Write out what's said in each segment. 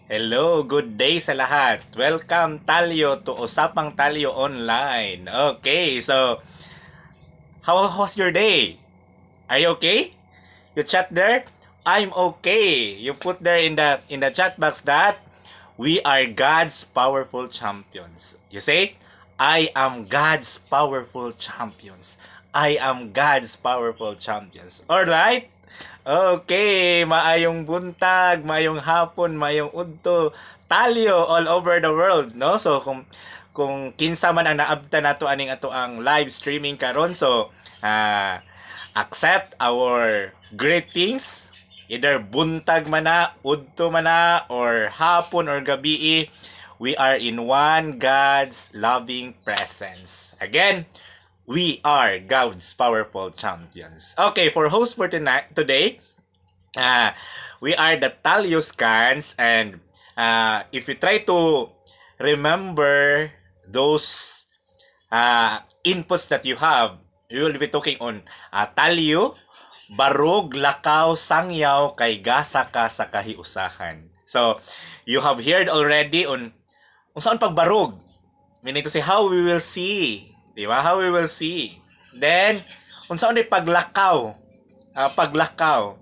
Hello, good day sa lahat. Welcome TalYo to Usapang TalYo Online. Okay, so how was your day? Are you okay? You chat there? I'm okay. You put there in the chat box that we are God's powerful champions. You say, I am God's powerful champions. I am God's powerful champions. Alright? Okay, maayong buntag, maayong hapon, maayong udto, talyo all over the world, no? So kung kinsa man ang naabta nato aning ato ang live streaming karon, so ah accept our greetings, either buntag man na, udto man na, or hapon or gabi. We are in one God's loving presence. Again, we are God's powerful champions. Okay, for host for today, uh, we are the TalYo scans, and if you try to remember those inputs that you have, we will be talking on TalYo, barog, lakaw, sangyaw, kay gasa ka sa kahiusahan. So, you have heard already on kung saan pagbarog. Meaning to say, how we will see. Di ba? How we will see. Then, kung saan ay paglakaw. Paglakaw.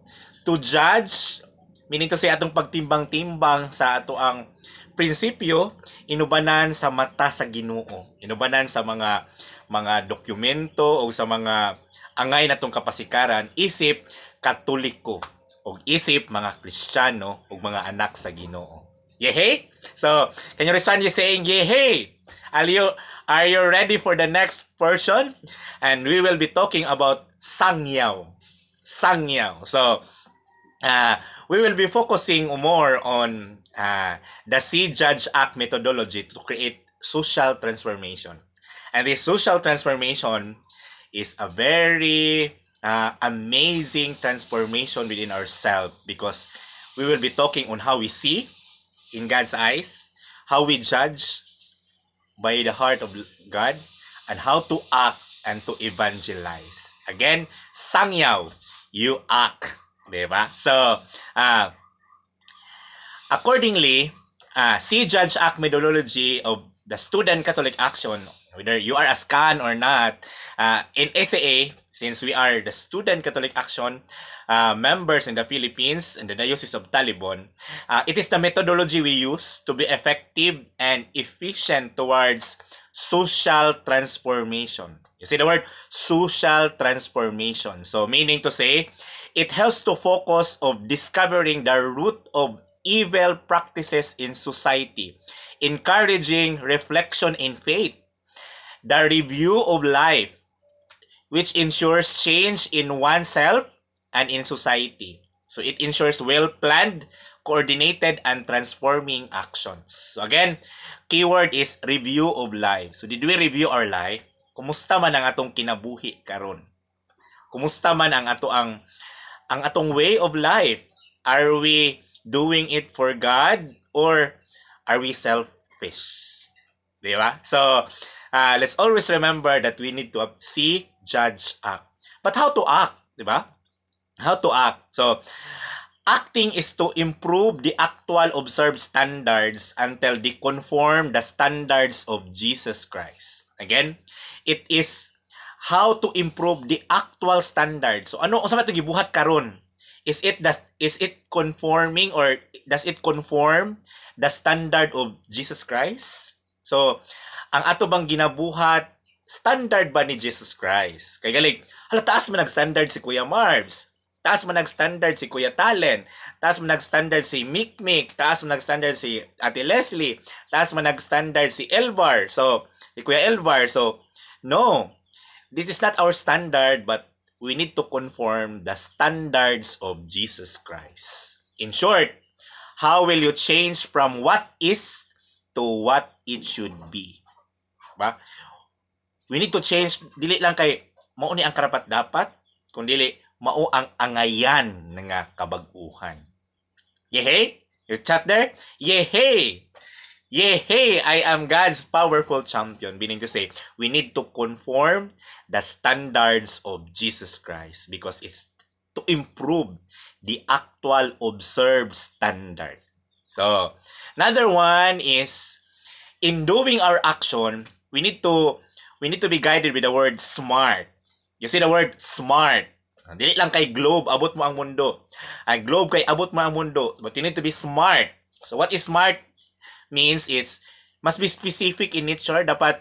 To judge, meaning to say, atong pagtimbang-timbang sa ato ang prinsipyo, inubanan sa mata sa Ginoo. Inubanan sa mga dokumento o sa mga angay natong kapasikaran, isip Katoliko o isip mga Kristiyano o mga anak sa Ginoo. Yehey? So, can you respond you saying yehey? Are you ready for the next portion? And we will be talking about SCAngYaw. SCAngYaw. So, we will be focusing more on the See Judge Act methodology to create social transformation. And this social transformation is a very amazing transformation within ourselves, because we will be talking on how we see in God's eyes, how we judge by the heart of God, and how to act and to evangelize. Again, SCAngYaw, you act. Diba? So, accordingly, See Judge Act methodology of the Student Catholic Action, whether you are a SCAN or not, in SCA, since we are the Student Catholic Action members in the Philippines and the Diocese of Talibon, it is the methodology we use to be effective and efficient towards social transformation. You see the word social transformation. So meaning to say, it helps to focus of discovering the root of evil practices in society, encouraging reflection in faith, the review of life, which ensures change in oneself and in society. So it ensures well-planned, coordinated, and transforming actions. So again, keyword is review of life. So did we review our life? Kumusta man ang atong kinabuhi karon? Kumusta man ang atong way of life? Are we doing it for God, or are we selfish? Di ba? So, let's always remember that we need to see, judge, act. But how to act? Di ba? How to act? So, acting is to improve the actual observed standards until they conform the standards of Jesus Christ. Again, it is how to improve the actual standards. So, ano sa matong gibuhat karon? Is it conforming, or does it conform the standard of Jesus Christ? So, ang ato bang ginabuhat, standard ba ni Jesus Christ? Kay galing, hala, taas man nag-standard si Kuya Marbs, taas man nag-standard si Kuya Talen, taas man nag-standard si Mikmik, taas man nag-standard si Ate Leslie, taas man nag-standard si Elvar, so, si Kuya Elvar. So, no, this is not our standard, but we need to conform the standards of Jesus Christ. In short, how will you change from what is to what it should be? Ba? We need to change, dili lang kay mao ni ang karapat dapat, kundi mao ang angayan nga kabag-uhan. Yehey? Your chat there? Yehey! Yehey! I am God's powerful champion. Meaning to say, we need to conform the standards of Jesus Christ, because it's to improve the actual observed standard. So, another one is in doing our action, we need to be guided with the word smart. You see the word smart. Dili lang kay globe, abot mo ang mundo. Ang globe kay abot mo ang mundo. But you need to be smart. So what is smart means it's must be specific in nature. Dapat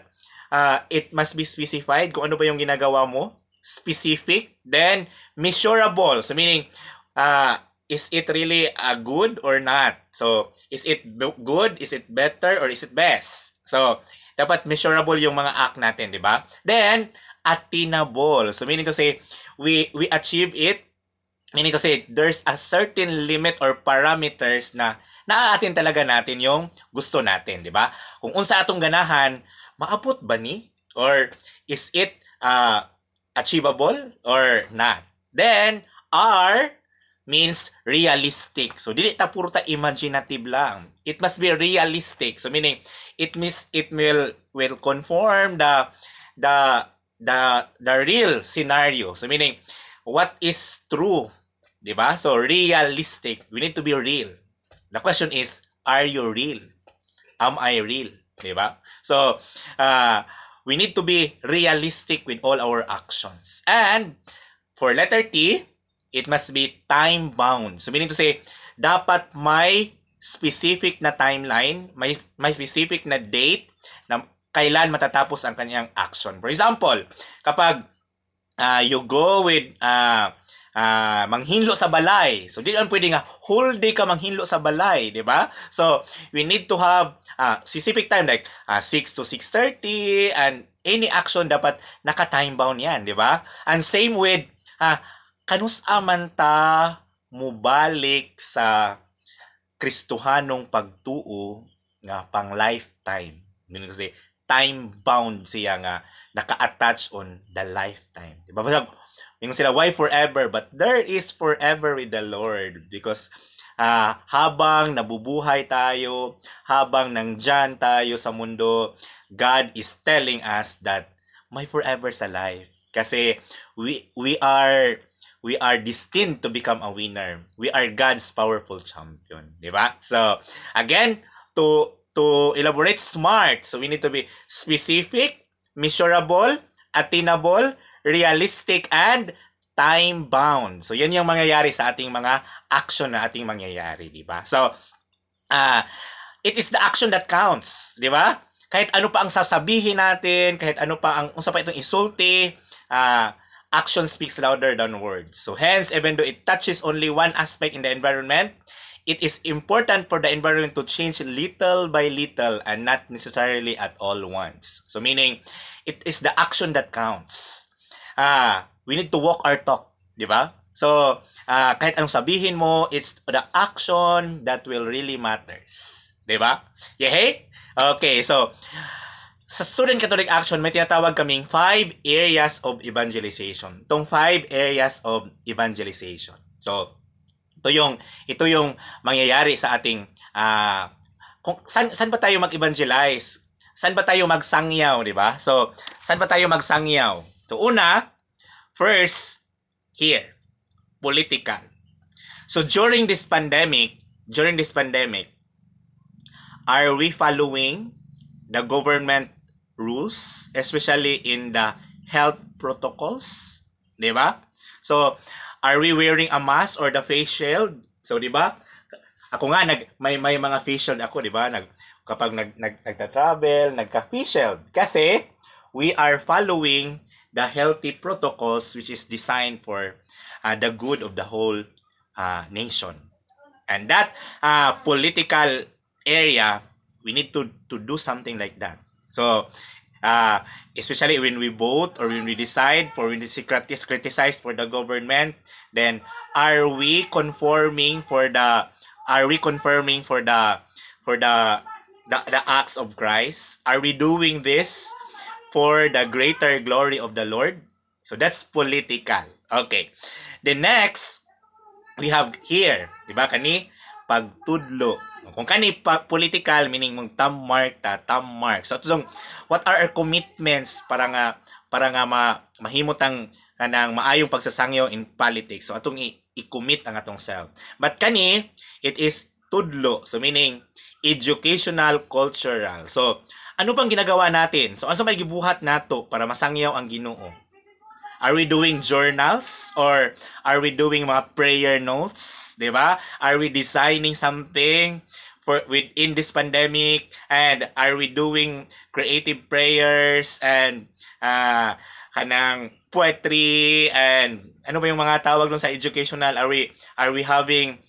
it must be specified kung ano ba yung ginagawa mo. Specific. Then measurable. So meaning is it really good or not? So is it good? Is it better? Or is it best? So dapat measurable yung mga act natin, di ba? Then attainable. So meaning to say we achieve it, meaning to say there's a certain limit or parameters na naaatin talaga natin yung gusto natin, di ba? Kung unsa atong ganahan, maabot ba ni? Or is it achievable or not? Then R means realistic. So dili ta puro ta imaginative lang. It must be realistic. So meaning it means it will conform the real scenario. So meaning what is true, 'di ba? So realistic. We need to be real. The question is, are you real? Am I real? 'Di ba? So we need to be realistic with all our actions. And for letter T, it must be time-bound. So meaning to say, dapat may specific na timeline, may specific na date na kailan matatapos ang kanyang action. For example, kapag you go with manghinlo sa balay. So di lang pwede nga whole day ka manghinlo sa balay, di ba? So we need to have specific time like 6 to 6:30, and any action dapat naka-time bound yan, di ba? And same with kanusa man ta mubalik sa Kristohanong pagtuo nga pang lifetime. Meaning kasi time bound siya nga naka-attach on the lifetime. Diba? Yung sila, why forever? But there is forever with the Lord, because habang nabubuhay tayo, habang nandyan tayo sa mundo, God is telling us that may forever sa life. Kasi we are destined to become a winner. We are God's powerful champion, di ba? So again, to elaborate smart, so we need to be specific, measurable, attainable, realistic, and time bound. So yan yung mangyayari sa ating mga action na ating mangyayari, di ba? So it is the action that counts, di ba? Kahit ano pa ang sasabihin natin, kahit ano pa ang unsa pa itong isulti, action speaks louder than words. So hence, even though it touches only one aspect in the environment, it is important for the environment to change little by little and not necessarily at all once. So meaning, it is the action that counts. We need to walk our talk, di ba? So, kahit anong sabihin mo, it's the action that will really matters. Di ba? Yehey? Okay, so sa Student Catholic Action, may tinatawag kaming 5 areas of evangelization. Itong 5 areas of evangelization. So, ito yung mangyayari sa ating kung saan ba tayo mag-evangelize? Saan ba tayo magsangyaw, di ba? So, saan ba tayo magsangyaw? So, una, first, here, political. So, during this pandemic, are we following the government rules, especially in the health protocols, di ba? So, are we wearing a mask or the face shield? So, di ba? Ako nga may mga face shield ako, di ba? Kapag nagta-travel, nagka-face shield kasi we are following the healthy protocols which is designed for the good of the whole nation. And that political area, we need to do something like that. So, especially when we vote or when we decide for when we criticize for the government, then are we confirming for the acts of Christ? Are we doing this for the greater glory of the Lord? So that's political. Okay. The next we have here, di ba kani pagtudlo. Kung kani political, meaning mong tam mark. So what are our commitments para nga mahimot ang kanang maayong pagsasangyo in politics. So atong i-commit ang atong self. But kani, it is pagtudlo. So meaning educational, cultural. So ano bang ginagawa natin? So ano may gibuhat nato para masangyaw ang Ginoo? Are we doing journals or are we doing mga prayer notes, 'di ba? Are we designing something for within this pandemic, and are we doing creative prayers and kanang poetry, and ano ba yung mga tawag dun sa educational? Are we having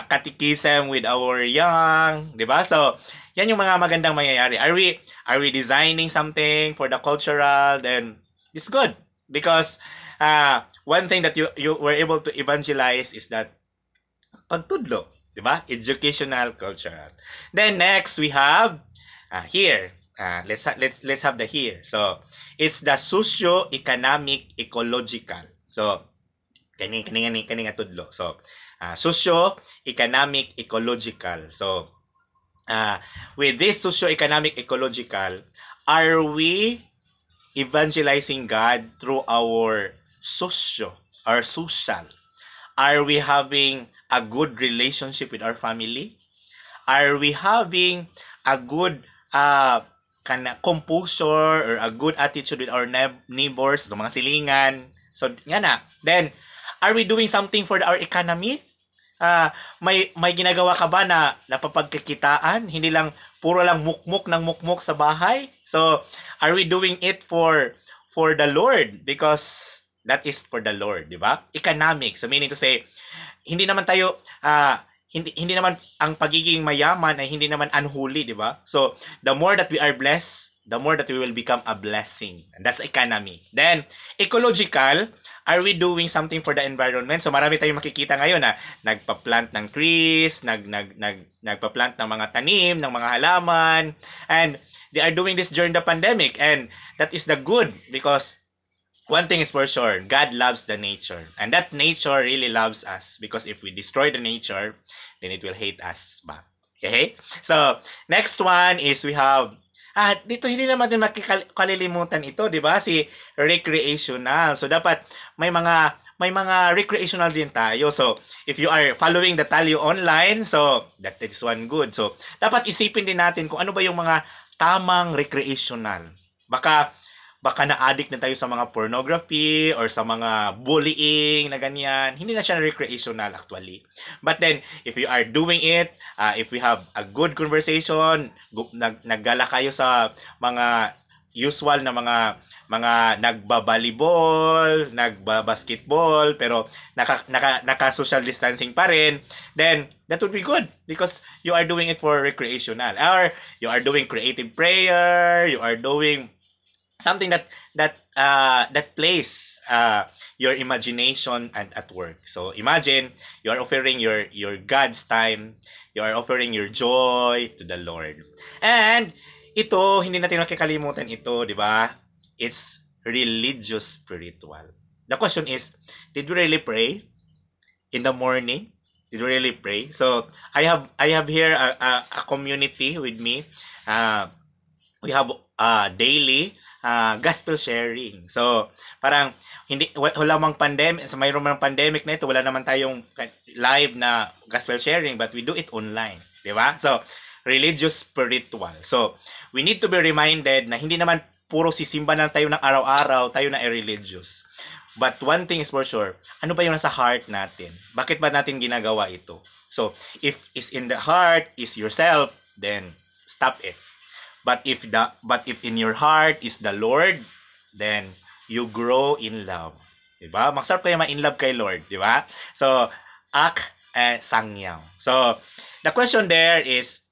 catechism with our young, 'di ba? So yan yung mga magandang mangyayari. Are we designing something for the cultural? Then it's good. Because one thing that you were able to evangelize is that pagtudlo, di ba? Educational, cultural. Then next we have here. Let's have the here. So it's the socio-economic ecological. So kani nga tudlo. So socio-economic ecological. So with this socio-economic ecological, are we evangelizing God through our social? Are we having a good relationship with our family? Are we having a good composure or a good attitude with our neighbors, mga silingan? So, yan na. Then, are we doing something for our economy? May ginagawa ka ba na napapagkakitaan? Hindi lang puro lang mukmok sa bahay? So, are we doing it for the Lord? Because that is for the Lord, di ba? Economics. So, meaning to say, hindi naman tayo, hindi naman ang pagiging mayaman ay hindi naman unholy, di ba? So, the more that we are blessed, the more that we will become a blessing. And that's economy. Then, ecological, are we doing something for the environment? So marami tayong makikita ngayon na nagpa-plant ng trees, nagpa-plant ng mga tanim, ng mga halaman, and they are doing this during the pandemic, and that is the good, because one thing is for sure, God loves the nature, and that nature really loves us, because if we destroy the nature, then it will hate us back. Okay? So next one is we have dito hindi naman din makikalilimutan ito, 'di ba? Si recreational. So dapat may mga recreational din tayo. So if you are following the TalYo online, so that is one good. So dapat isipin din natin kung ano ba yung mga tamang recreational. Baka na-addict na tayo sa mga pornography or sa mga bullying na ganyan. Hindi na siya recreational actually. But then, if you are doing it, if we have a good conversation, naggala kayo sa mga usual na mga nagbabalibol, nagbabasketball, pero naka-social distancing pa rin, then that would be good because you are doing it for recreational. Or you are doing creative prayer, you are doing something that plays your imagination and at work. So imagine you are offering your God's time, you are offering your joy to the Lord. And ito, hindi natin makikalimutan ito, di ba? It's religious spiritual. The question is, did we really pray in the morning? Did we really pray? So I have here a community with me. We have daily gospel sharing. So, parang wala mang pandemic, sa mayroon mang pandemic na ito, wala naman tayong live na gospel sharing, but we do it online, di ba? So, religious spiritual. So, we need to be reminded na hindi naman puro sisimba na tayo ng araw-araw, tayo na religious. But one thing is for sure, ano ba yung nasa heart natin? Bakit ba natin ginagawa ito? So, if is in the heart is yourself, then stop it. But if in your heart is the Lord, then you grow in love. Diba? Magsarap kayo ma-in love kay Lord, diba? So, SCAngYaw. So, the question there is,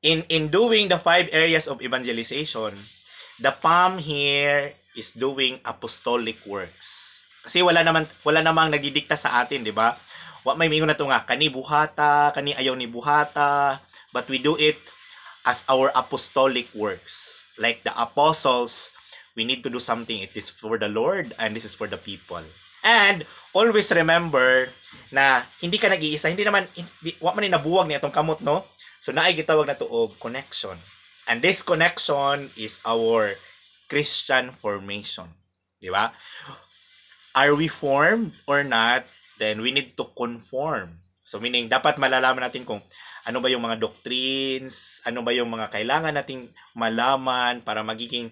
in doing the 5 areas of evangelization, the PAM here is doing apostolic works. Kasi wala namang nagdidikta sa atin, di ba? May mingon na to nga, kani buhata, kani ayaw ni buhata, but we do it as our apostolic works. Like the apostles, we need to do something. It is for the Lord and this is for the people. And always remember na hindi ka nag-iisa. Hindi naman, wa man nabuwag niya itong kamot, no? So naay gitawag na to og connection. And this connection is our Christian formation. Di ba? Are we formed or not? Then we need to conform So meaning dapat malalaman natin kung ano ba yung mga doctrines, ano ba yung mga kailangan nating malaman para magiging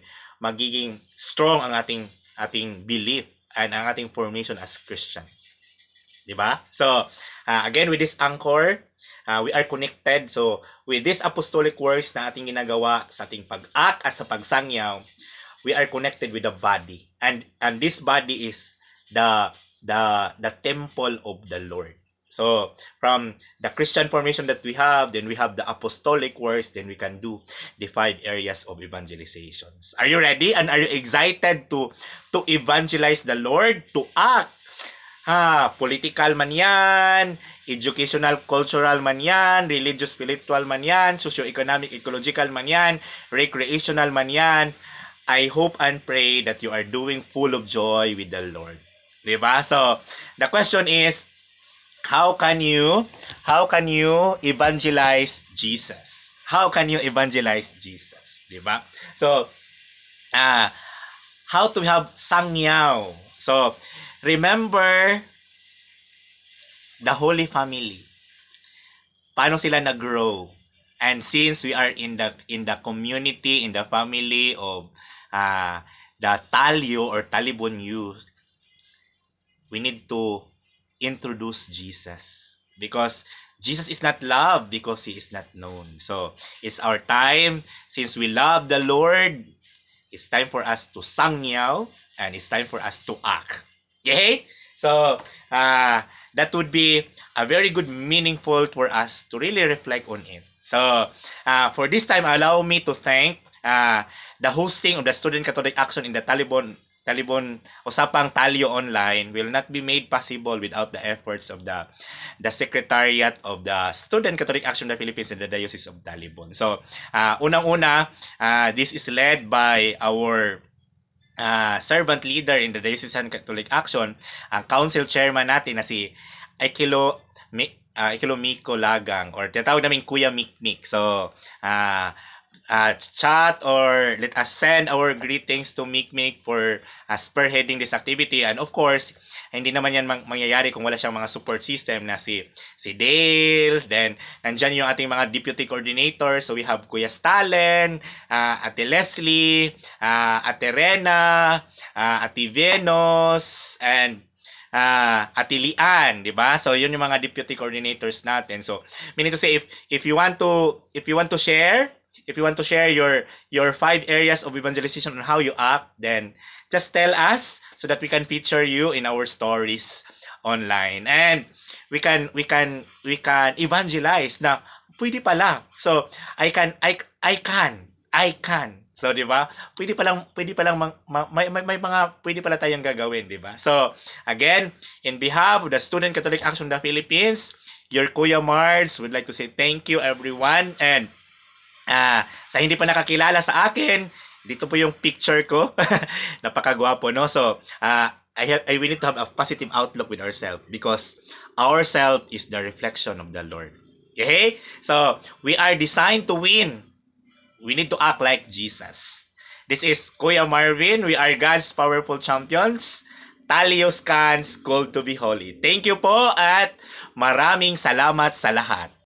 strong ang ating belief and ang ating formation as Christian. 'Di ba? So, again with this anchor, we are connected. So, with this apostolic works na ating ginagawa sa ating pag-act at sa pagsangyaw, we are connected with the body. And this body is the temple of the Lord. So, from the Christian formation that we have, then we have the apostolic works, then we can do the 5 areas of evangelizations. Are you ready? And are you excited to evangelize the Lord, to act? Political man yan, educational, cultural man yan, religious, spiritual man yan, socio-economic, ecological man yan, recreational man yan. I hope and pray that you are doing full of joy with the Lord. Diba? So, the question is, how can you evangelize Jesus? How can you evangelize Jesus? Diba? So, how to have SCAngYaw? So, remember the Holy Family. Paano sila nag-grow? And since we are in the community, in the family of the TalYo or Talibon youth, we need to introduce Jesus. Because Jesus is not loved because He is not known. So, it's our time. Since we love the Lord, it's time for us to SCAngYaw and it's time for us to act. Okay? So, that would be a very good meaningful for us to really reflect on it. So, for this time, allow me to thank the hosting of the Student Catholic Action in the Talibon Usapang TalYo Online will not be made possible without the efforts of the Secretariat of the Student Catholic Action of the Philippines in the Diocese of Talibon. So, unang-una, this is led by our servant leader in the Diocesan Catholic Action, ang council chairman natin na si Aikilo Miko Lagang, or tinatawag namin Kuya Mikmik. So, chat or let us send our greetings to Mikmik for spearheading this activity. And of course, hindi naman yan mangyayari kung wala siyang mga support system na si Dale, then nandyan yung ating mga deputy coordinators. So we have Kuya Stalin, Ate Leslie, Ate Rena, Ate Venus, and Ate Lian, di ba? So yun yung mga deputy coordinators natin. So meaning to say, if you want to share your 5 areas of evangelization on how you act, then just tell us so that we can feature you in our stories online. And we can evangelize na pwede pala. So I can. So, di ba? Pwede palang may mga pwede pala tayong gagawin, di ba? So, again, in behalf of the Student Catholic Action of the Philippines, your Kuya Mars would like to say thank you everyone. And sa hindi pa nakakilala sa akin, dito po yung picture ko. Napakagwapo, no? So, we need to have a positive outlook with ourselves because ourselves is the reflection of the Lord. Okay? So, we are designed to win. We need to act like Jesus. This is Kuya Marvin. We are God's powerful champions. TalYo SCAng's called to be holy. Thank you po at maraming salamat sa lahat.